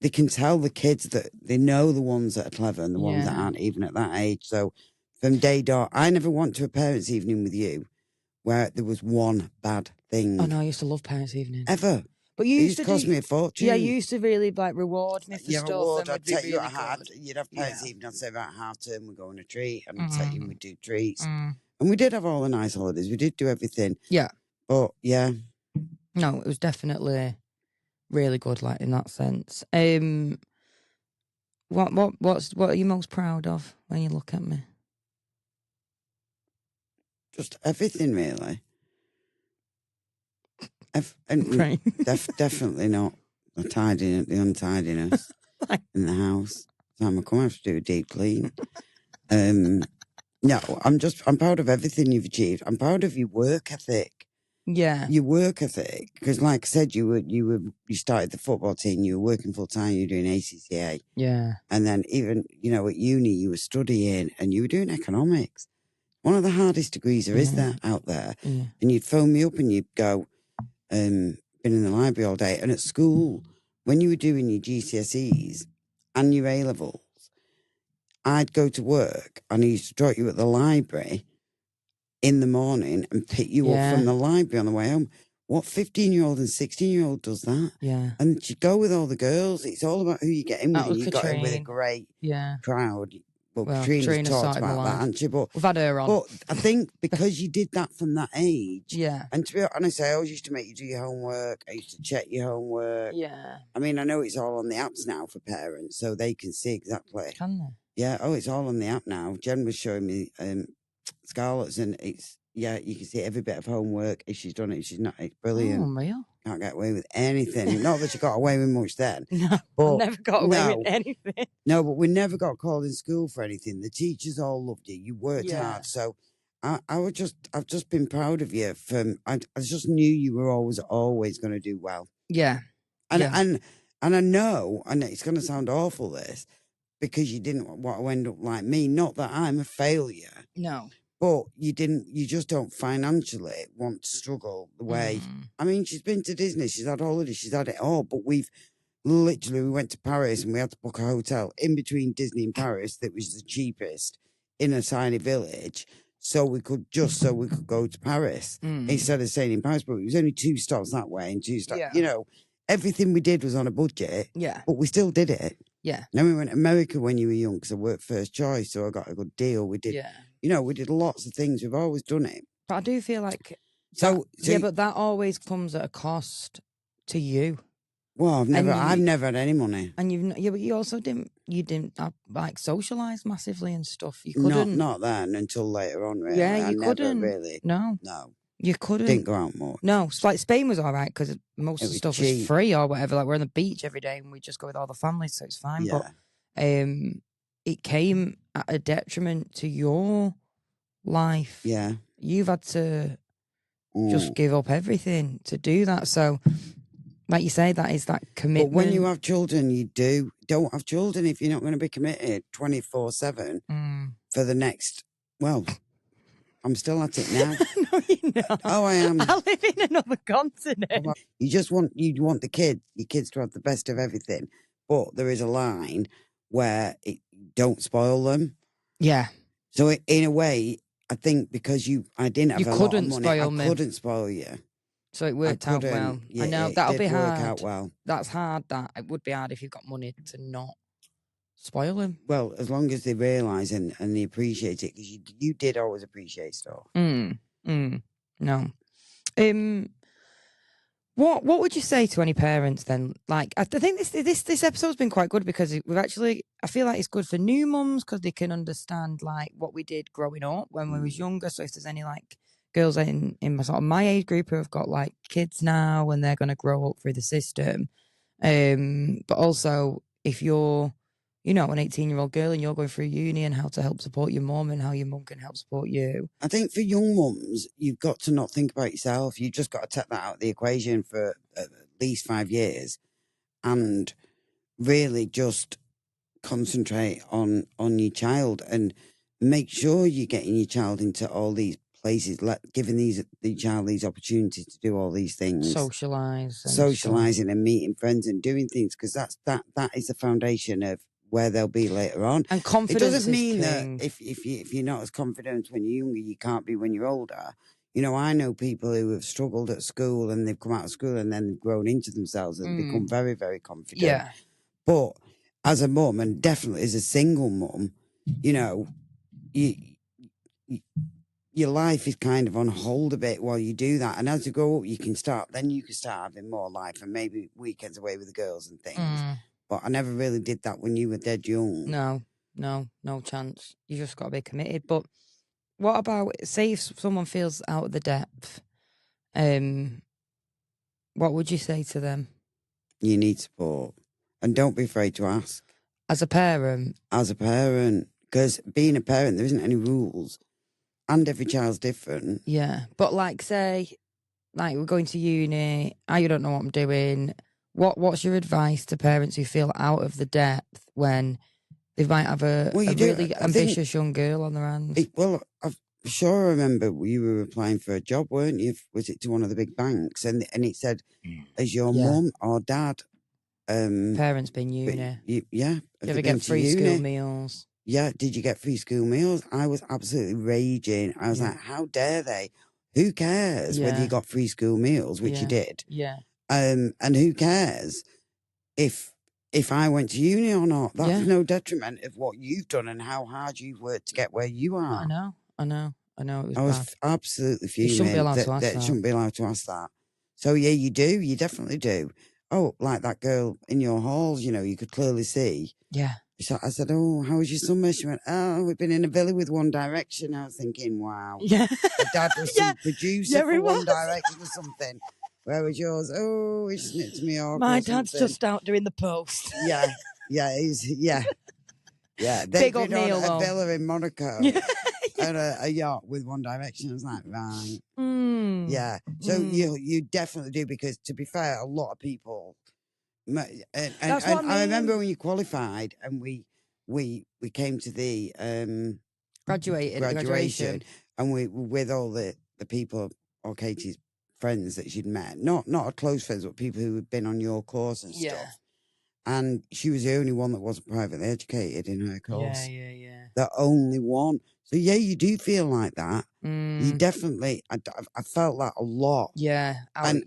they can tell the kids that they know the ones that are clever and the ones that aren't even at that age. So from day dot, I never went to a parents' evening with you where there was one bad thing. Oh, no, I used to love parents' evening. Ever. But you used to cost me a fortune. Yeah, you used to really reward me for stuff. Reward. I'd take you out. You'd have parents' evening. I'd say about half term, we're going on a treat. And I'd take you and we'd do treats. And we did have all the nice holidays. We did do everything. Yeah. But, yeah. No, it was definitely really good, like, in that sense. What are you most proud of when you look at me? Just everything, really. Definitely not the untidiness in the house. Time I come out to do a deep clean. No, I'm proud of everything you've achieved. I'm proud of your work ethic. Yeah, your work ethic, because like I said, you started the football team. You were working full time. You were doing ACCA. Yeah, and then even at uni, you were studying and you were doing economics. One of the hardest degrees there is there out there. Yeah. And you'd phone me up and you'd go, been in the library all day. And at school, when you were doing your GCSEs and your A-levels, I'd go to work and I used to drop you at the library in the morning and pick you up from the library on the way home. What 15-year-old and 16-year-old does that? Yeah. And you go with all the girls. It's all about who you get in with. And you got in with a great crowd. Well, Katrina's talked about that, hasn't she? But we've had her on. But I think because you did that from that age. Yeah. And to be honest, I always used to make you do your homework. I used to check your homework. Yeah. I mean, I know it's all on the apps now for parents, so they can see exactly. Can they? Yeah. Oh, it's all on the app now. Jen was showing me Scarlett's, and it's you can see every bit of homework. If she's done it, if she's not, it's brilliant. Oh, real? Can't get away with anything. Not that she got away with much then. No, but I never got away with anything. No, but we never got called in school for anything. The teachers all loved you. You worked hard. So I've just been proud of you. I just knew you were always going to do well. Yeah. And I know, and it's going to sound awful this, because you didn't want to end up like me. Not that I'm a failure. No. But you just don't financially want to struggle the way. I mean, she's been to Disney, she's had holidays, she's had it all, but we went to Paris and we had to book a hotel in between Disney and Paris that was the cheapest in a tiny village. So we could go to Paris instead of staying in Paris. But it was only 2 stops that way and 2 stops. Yeah. Everything we did was on a budget. Yeah. But we still did it. Yeah. Then we went to America when you were young because I worked first choice, so I got a good deal. We did. Yeah. We did lots of things. We've always done it. But I do feel like but that always comes at a cost to you. Well, I've never had any money. And but you also didn't like socialise massively and stuff. You couldn't. Not then until later on, really. Yeah, you couldn't. Never really. No. You couldn't. Didn't go out more. No, like Spain was all right because most of the stuff was free or whatever. Like we're on the beach every day and we just go with all the families, so it's fine. Yeah. But it came at a detriment to your life. Yeah. You've had to just give up everything to do that. So, like you say, that is that commitment. But when you have children, you don't have children if you're not going to be committed 24/7 for the next, well... I'm still at it now. No, you're not. Oh, I am. I live in another continent. You want your kids to have the best of everything, but there is a line where don't spoil them. Yeah. So in a way, I think because I didn't have a lot of money, I couldn't spoil you. So it worked out well. Yeah, I know that'll be hard. Work out well. That's hard. That it would be hard if you've got money to not spoil him. Well, as long as they realise and they appreciate it, because you did always appreciate stuff. No. What would you say to any parents then? Like, I think this episode's been quite good because I feel like it's good for new mums because they can understand like what we did growing up when we was younger. So if there's any like girls in my sort of my age group who have got like kids now and they're going to grow up through the system, but also if you're you know, an 18-year-old girl and you're going through uni and how to help support your mum and how your mum can help support you. I think for young mums, you've got to not think about yourself. You've just got to take that out of the equation for at least 5 years and really just concentrate on your child and make sure you're getting your child into all these places, giving the child these opportunities to do all these things, socializing and meeting friends and doing things, because that is the foundation of where they'll be later on. And confidence. It doesn't mean that if you're not as confident when you're younger, you can't be when you're older. You know, I know people who have struggled at school and they've come out of school and then they've grown into themselves and become very, very confident. Yeah. But as a mum, and definitely as a single mum, you know, your life is kind of on hold a bit while you do that. And as you grow up, you can start having more life and maybe weekends away with the girls and things. But I never really did that when you were dead young. No chance. You just got to be committed. But what about, say if someone feels out of the depth, what would you say to them? You need support. And don't be afraid to ask. As a parent? As a parent. Because being a parent, there isn't any rules. And every child's different. Yeah. But like, say, like we're going to uni, I don't know what I'm doing. What's your advice to parents who feel out of the depth when they might have a really ambitious young girl on their hands? I sure remember you were applying for a job, weren't you? Was it to one of the big banks? And it said, is your mum or dad... parents been uni. Did you ever get free school meals? Yeah, did you get free school meals? I was absolutely raging. I was like, how dare they? Who cares whether you got free school meals, which you did? Yeah. And who cares if I went to uni or not? That's no detriment of what you've done and how hard you've worked to get where you are. I know. It was I was absolutely fuming. You shouldn't be allowed to ask that. Shouldn't be allowed to ask that. So yeah, you do. You definitely do. Oh, like that girl in your halls, you know, you could clearly see. Yeah. So I said, oh, how was your summer? She went, oh, we've been in a villa with One Direction. I was thinking, wow. Yeah. Her dad was some producer for One Direction or something. Where was yours? Oh, he snipped me off. My dad's just out doing the post. Yeah. Yeah. They've been on a villa in Monaco and a yacht with One Direction. I was like, right. Yeah. So you definitely do, because to be fair, a lot of people... And I remember when you qualified and we came to the graduation and we with all the people or Katie's friends that she'd met, not her close friends, but people who had been on your course and stuff. And she was the only one that wasn't privately educated in her course. Yeah. The only one. So yeah, you do feel like that. You definitely. I felt that a lot. Yeah. And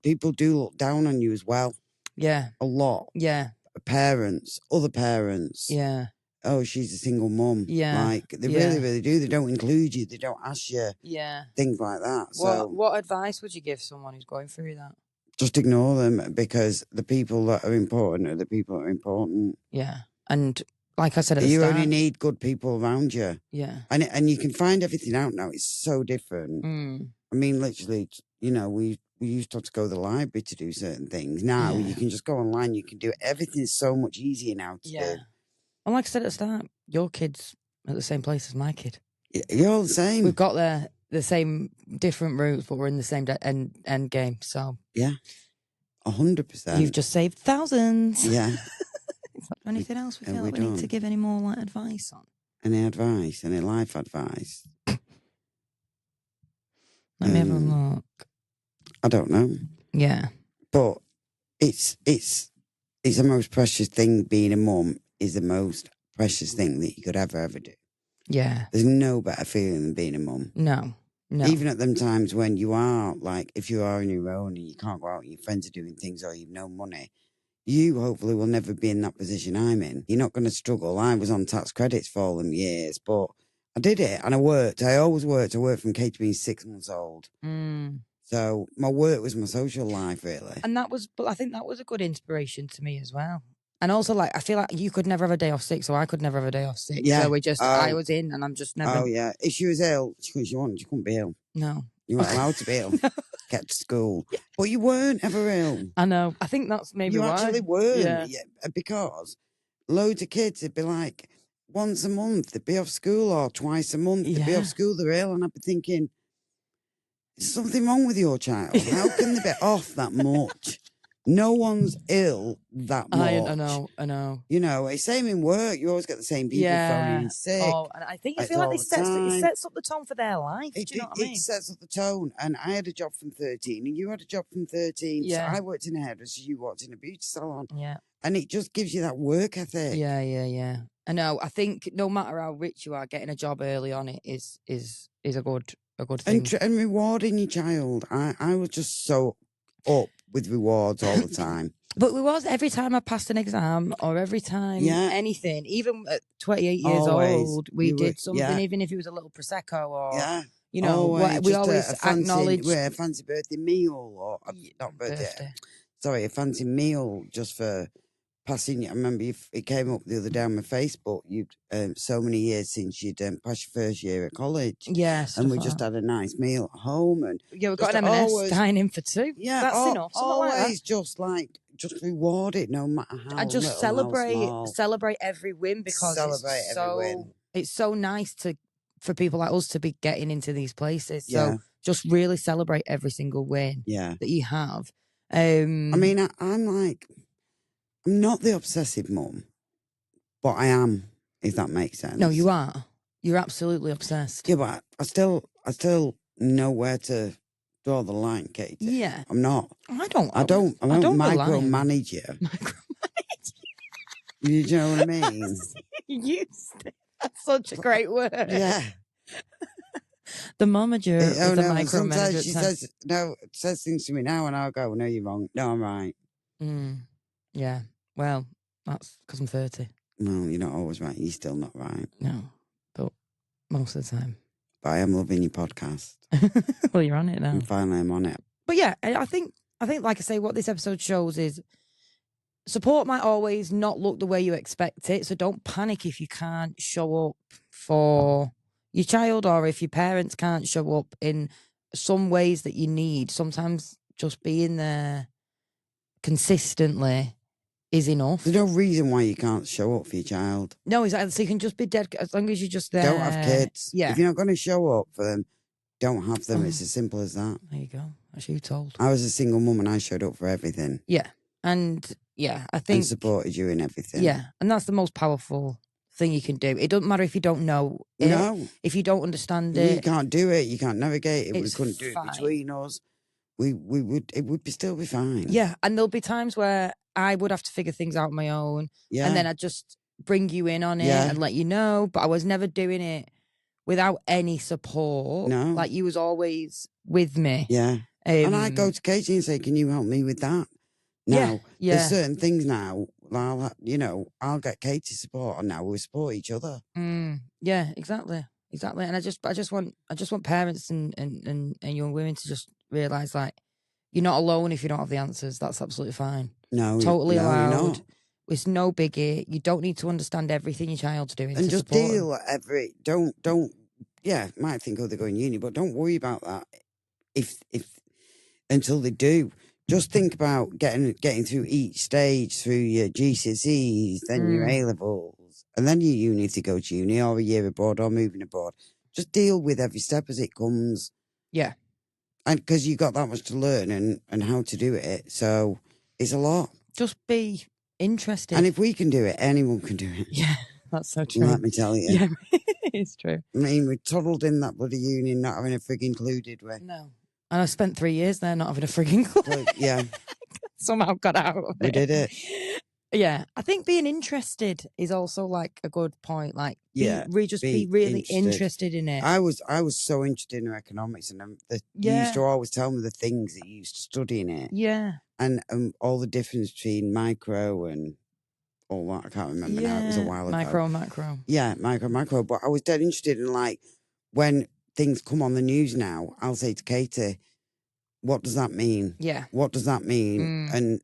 people do look down on you as well. Yeah. A lot. Yeah. Parents, other parents. Yeah. Oh, she's a single mum. Yeah. Like they really, really do. They don't include you. They don't ask you. Yeah. Things like that. So what advice would you give someone who's going through that? Just ignore them, because the people that are important are the people that are important. Yeah. And like I said at the start, you only need good people around you. Yeah. And you can find everything out now. It's so different. I mean, literally, you know, we used to have to go to the library to do certain things. Now you can just go online. You can do it. Everything's so much easier now to do. And like I said at the start, your kid's at the same place as my kid. You're all the same. We've got the same different routes, but we're in the same end game. So yeah, 100%. You've just saved thousands. Yeah. Anything else we feel like we need to give any more advice on? Any advice? Any life advice? Let me have a look. I don't know. Yeah. But it's the most precious thing. Being a mum is the most precious thing that you could ever do. Yeah. There's no better feeling than being a mum. No. Even at them times when you are, like, if you are on your own and you can't go out and your friends are doing things or you've no money, you hopefully will never be in that position I'm in. You're not going to struggle. I was on tax credits for all them years, but I did it and I worked. I always worked. I worked from Katie being 6 months old. So my work was my social life, really. And I think that was a good inspiration to me as well. And also, like, I feel like you could never have a day off sick, so I could never have a day off sick. Yeah. So I was in, and I'm just never. Oh, yeah. If she was ill, she couldn't be ill. No. You weren't allowed to be ill. get to school. Yes. But you weren't ever ill. I know. I think that's maybe why. You actually weren't. Yeah. Because loads of kids, it'd be like once a month, they'd be off school, or twice a month, they'd be off school, they're ill. And I'd be thinking, there's something wrong with your child. How can they be off that much? No one's ill that much. I know. You know, it's same in work. You always get the same people phoning in sick. Oh, and I feel like it sets up the tone for their life. Do you know what I mean? It sets up the tone. And I had a job from 13, and you had a job from 13. Yeah. So I worked in a hairdresser, you worked in a beauty salon. Yeah. And it just gives you that work ethic. Yeah. I know. I think no matter how rich you are, getting a job early on it is a good thing. And rewarding your child. I was just so up with rewards all the time. But rewards every time I passed an exam or every time anything, even at 28 years old, we did something, even if it was a little Prosecco or, you know, we always acknowledge. A fancy birthday meal or, not birthday. Sorry, a fancy meal just for passing. I remember it came up the other day on my Facebook. You'd so many years since you'd passed your first year at college. Yes, and we just had a nice meal at home, and we got an M&S dining for two. Yeah, that's enough. Always just reward it, no matter how. And just celebrate every win, because it's so nice for people like us to be getting into these places. So just really celebrate every single win that you have. I mean, I'm not the obsessive mum, but I am, if that makes sense. No, you are. You're absolutely obsessed. Yeah, but I still know where to draw the line, Katie. Yeah. I'm not. I don't micromanage you. You know what I mean? That's such a great word. Yeah. The momager is the micromanager. Sometimes she says things to me now, and I'll go, no, you're wrong. No, I'm right. Yeah. Well, that's because I'm 30. Well, you're not always right. You're still not right. No, but most of the time. But I am loving your podcast. Well, you're on it now. And finally, I'm on it. But yeah, I think, like I say, what this episode shows is support might always not look the way you expect it. So don't panic if you can't show up for your child, or if your parents can't show up in some ways that you need. Sometimes just being there consistently is enough. There's no reason why you can't show up for your child. No, exactly. So you can just be dead as long as you're just there. Don't have kids. Yeah. If you're not going to show up for them, don't have them. It's as simple as that. There you go. That's you told. I was a single mum and I showed up for everything. Yeah. And I think. And supported you in everything. Yeah. And that's the most powerful thing you can do. It doesn't matter if you don't know it. No. If you don't understand it. You can't do it. You can't navigate it. We couldn't do it between us. It would still be fine. Yeah. And there'll be times where I would have to figure things out on my own. Yeah. And then I'd just bring you in on it and let you know. But I was never doing it without any support. No. Like, you was always with me. Yeah. And I go to Katie and say, can you help me with that? Now, there's certain things now, I'll get Katie's support, and now we support each other. Yeah, exactly. And I just want parents and young women to just realise, like, you're not alone if you don't have the answers. That's absolutely fine. No, totally allowed. You're not. It's no biggie. You don't need to understand everything your child's doing. And just deal don't. Yeah, might think they're going uni, but don't worry about that. If until they do, just think about getting through each stage, through your GCSEs, then your A levels, and then your uni if you go to uni, or a year abroad, or moving abroad. Just deal with every step as it comes. Yeah. And because you got that much to learn and how to do it. So it's a lot. Just be interested. And if we can do it, anyone can do it. Yeah, that's so true. Let me tell you. Yeah, it's true. I mean, we toddled in that bloody uni not having a frigging clue, did we? No. And I spent 3 years there not having a frigging clue. Yeah. Somehow got out of it. We did it. Yeah. I think being interested is also like a good point. Like, be really interested in it. I was so interested in economics, and you used to always tell me the things that you used to study in it. Yeah. And all the difference between micro and all that. I can't remember now. It was a while ago. Macro. Yeah, macro. But I was dead interested in, like, when things come on the news now, I'll say to Katie, what does that mean? Yeah. What does that mean? And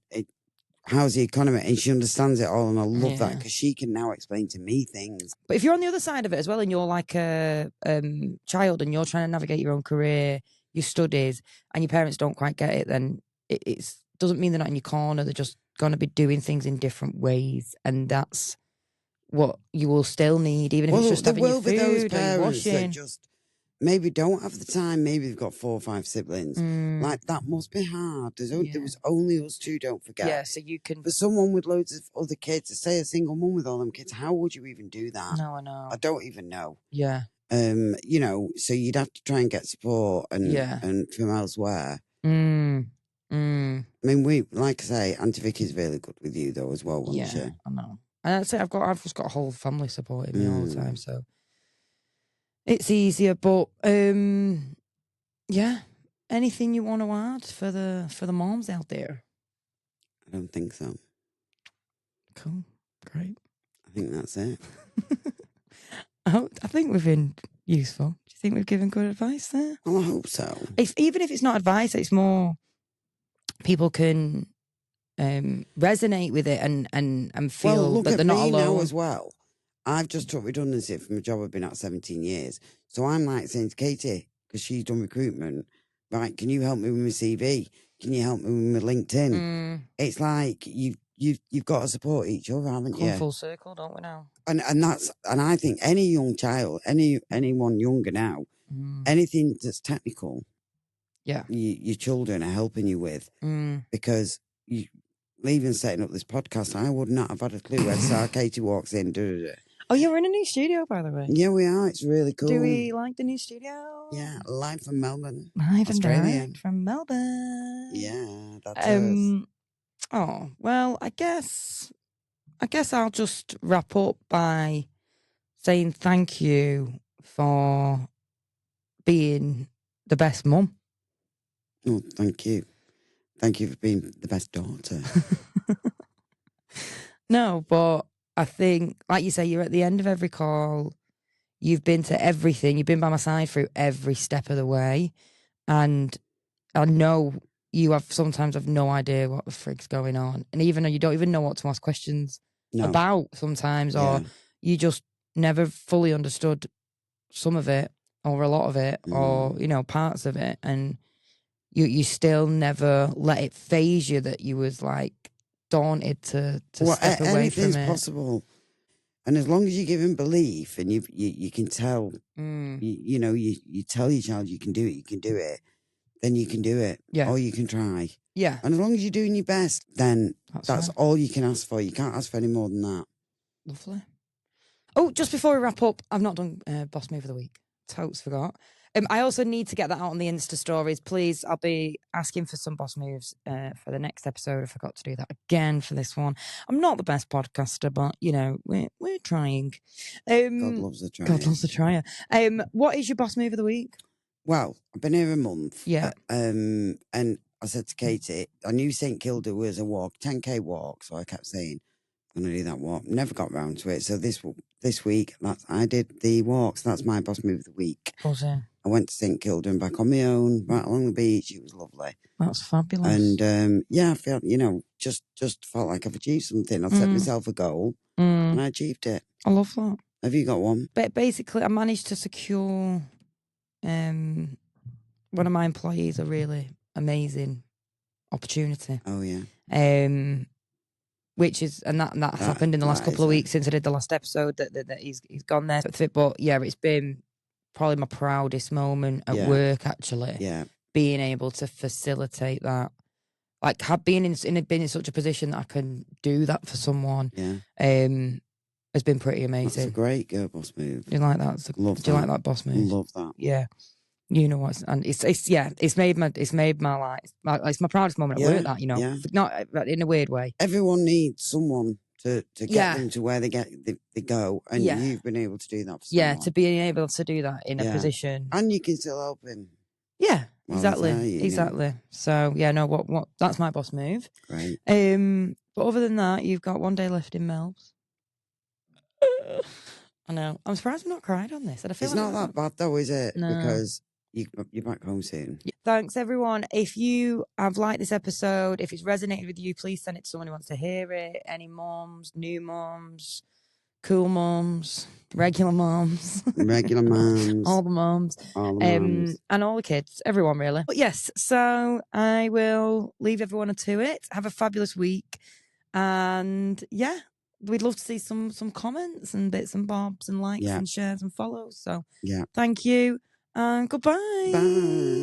how's the economy? And she understands it all, and I love that, because she can now explain to me things. But if you're on the other side of it as well, and you're like a child and you're trying to navigate your own career, your studies, and your parents don't quite get it, then it doesn't mean they're not in your corner. They're just going to be doing things in different ways, and that's what you will still need, even if it's just having your food there will be those or your parents washing. that just maybe don't have the time. Maybe they've got 4 or 5 siblings. Like, that must be hard. There was only us two, don't forget. Yeah, so you can... For someone with loads of other kids, to say a single mum with all them kids, how would you even do that? No, I know. I don't even know. Yeah. You know, so you'd have to try and get support and from elsewhere. I mean, like I say, Auntie Vicky's really good with you though as well, wasn't she? I know. And I'd say I've just got a whole family supporting me all the time, so it's easier. But yeah, anything you want to add for the moms out there? I don't think so. Cool, great. I think that's it. I think we've been useful. Do you think we've given good advice there? Well, I hope so. Even if it's not advice, it's more people can resonate with it and feel that they're not alone. Now as well. I've just took redundancy from a job I've been at 17 years. So I'm like saying to Katie, because she's done recruitment, right, can you help me with my CV? Can you help me with my LinkedIn? It's like you've got to support each other, haven't you? Come full circle, don't we now? And I think any young child, anyone younger now, anything that's technical, your children are helping you with, because even setting up this podcast, I would not have had a clue where Katie walks in. Oh, you're in a new studio, by the way. Yeah, we are. It's really cool. Do we like the new studio? Yeah, live from Melbourne. Live and direct from Melbourne. Yeah, that's us. Oh, well, I guess I'll just wrap up by saying thank you for being the best mum. Oh, thank you. Thank you for being the best daughter. No, but I think, like you say, you're at the end of every call. You've been to everything. You've been by my side through every step of the way. And I know you sometimes have no idea what the frig's going on. And even though you don't even know what to ask questions about sometimes, or you just never fully understood some of it or a lot of it or, parts of it. And you still never let it phase you that you was like daunted to step away from it. Anything's possible. And as long as you give him belief and you can tell, you tell your child you can do it, then you can do it. Yeah. Or you can try. Yeah. And as long as you're doing your best, then that's all you can ask for. You can't ask for any more than that. Lovely. Oh, just before we wrap up, I've not done Boss Move of the Week. Totes forgot. I also need to get that out on the Insta stories. Please, I'll be asking for some boss moves for the next episode. I forgot to do that again for this one. I'm not the best podcaster, but, we're trying. God loves a trier. God loves a trier. What is your boss move of the week? Well, I've been here a month. Yeah. And I said to Katie, I knew St Kilda was a walk, 10K walk, so I kept saying, I'm going to do that walk. Never got round to it. So this week, I did the walks. That's my boss move of the week. Buzzing. I went to St Kilda and back on my own, right along the beach. It was lovely. That's fabulous. And I felt, just felt like I've achieved something. I set myself a goal and I achieved it. I love that. Have you got one? But basically, I managed to secure one of my employees a really amazing opportunity. Oh, yeah. Which is, and that's happened in the last couple of weeks since I did the last episode that he's gone there. But yeah, it's been probably my proudest moment at work, actually. Yeah. Being able to facilitate that. Like, been in such a position that I can do that for someone. Yeah. Has been pretty amazing. That's a great girl boss move. Do you like that? Do you like that boss move? Love that. Yeah. You know what? And it's made my life. It's my proudest moment at work. That not in a weird way. Everyone needs someone to get them to where they go, and you've been able to do that for someone. Yeah, to be able to do that in a position, and you can still help him. Yeah, exactly. So what that's my boss move. Great. But other than that, you've got one day left in Melbs. I know. I'm surprised I've not cried on this. It's not that bad though, is it? No. Because you're back home soon. Thanks, everyone. If you have liked this episode, if it's resonated with you, please send it to someone who wants to hear it. Any moms, new moms, cool moms, regular moms. Regular moms. All the moms. All the moms. And all the kids, everyone really. But yes, so I will leave everyone to it. Have a fabulous week. And yeah, we'd love to see some comments and bits and bobs and likes and shares and follows. So thank you and goodbye. Bye.